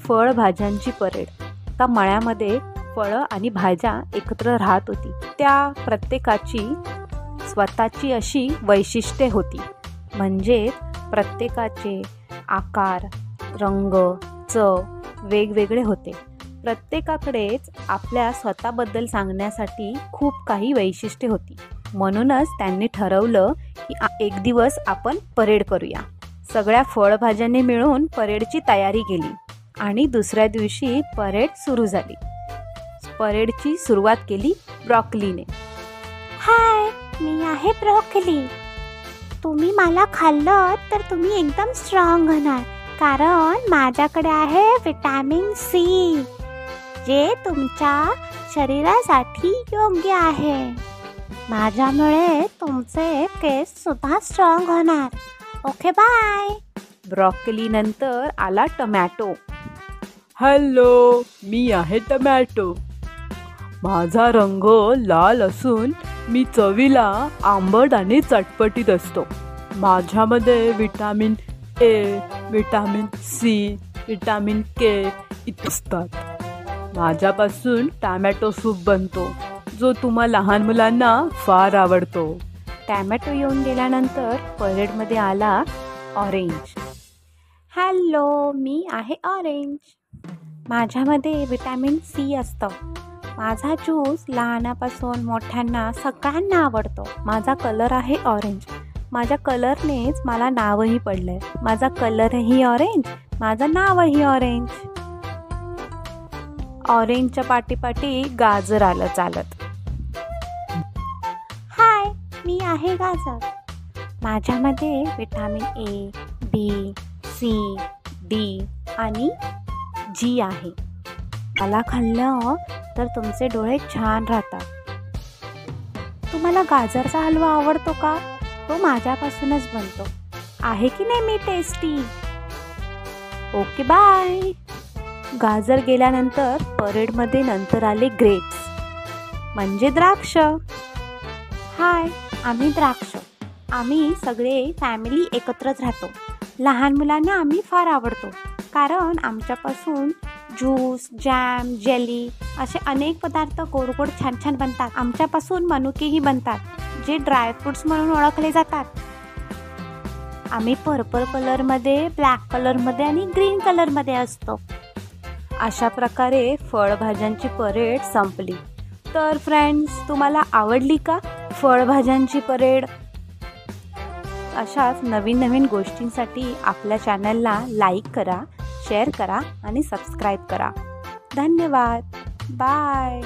फळभाज्यांची परेड. त्या मळ्यामध्ये फळं आणि भाज्या एकत्र राहत होती. त्या प्रत्येकाची स्वतःची अशी वैशिष्ट्ये होती. म्हणजे प्रत्येकाचे आकार, रंग, चव वेगवेगळे होते. प्रत्येकाकडेच आपल्या स्वतःबद्दल सांगण्यासाठी खूप काही वैशिष्ट्ये होती. म्हणूनच त्यांनी ठरवलं की एक दिवस आपण परेड करूया. सगळ्या फळभाज्यांनी मिळून परेडची तयारी केली आणि दुसऱ्या दिवशी परेड सुरू झाली. परेडची सुरुवात केली ब्रॉकलीने. हाय, मी आहे ब्रॉकली. तुम्ही मला खाल्लं तर तुम्ही एकदम स्ट्रॉंग होणार, कारण माझ्याकडे आहे विटॅमिन सी, जे तुमच्या शरीरासाठी योग्य आहे. माझ्यामुळे तुमचे केस सुद्धा स्ट्रॉंग होणार. Okay, bye. ब्रॉकली नंतर आला टमॅटो. हॅलो, मी आहे टमॅटो. माझा रंग लाल असून मी चवीला आंबट आणि चटपटीत असतो. माझ्यामध्ये vitamin A, vitamin C, vitamin K इत्यादी असतात. माझ्यापासून टॅमॅटो सूप बनतो, जो तुम्हा लहान मुलांना फार आवडतो. टॅमॅटो येऊन गेल्यानंतर परेडमध्ये आला ऑरेंज. हॅलो, मी आहे ऑरेंज. माझ्यामध्ये विटॅमिन सी असतं. माझा ज्यूस लहानापासून मोठ्यांना सगळ्यांना आवडतो. माझा कलर आहे ऑरेंज. माझ्या कलरनेच मला नावही पडलंय. माझा कलरही ऑरेंज, माझं नावही ऑरेंज. ऑरेंजच्या पाठीपाठी गाजर आलं चालत. हाय, मी आहे गाजर. माझ्यामध्ये vitamin A, B, C, D आणि जी आहे. मला खाल्लं तर तुमचे डोळे छान राहतात. तुम्हाला गाजरचा हलवा आवडतो का? तो माझ्यापासूनच बनतो. आहे की नाही मी टेस्टी? Okay, bye. गाजर गेल्यानंतर परेडमध्ये नंतर आले ग्रेप्स, म्हणजे द्राक्ष. हाय, आम्ही द्राक्ष. आम्ही सगळे फॅमिली एकत्रच राहतो. लहान मुलांना आम्ही फार आवडतो, कारण आमच्यापासून ज्यूस, जॅम, जेली असे अनेक पदार्थ गोड गोड छान छान बनतात. आमच्यापासून मनुकेही बनतात, जे ड्रायफ्रूट्स म्हणून ओळखले जातात. आम्ही पर्पल कलरमध्ये, ब्लॅक कलरमध्ये आणि ग्रीन कलरमध्ये असतो. अशा प्रकारे फळभाज्यांची परेड संपली. तर फ्रेंड्स, तुम्हाला आवडली का फळभाज्यांची परेड? अशाच नवीन नवीन गोष्टींसाठी आपल्या चॅनलला लाईक करा, शेअर करा आणि सबस्क्राईब करा. धन्यवाद. बाय.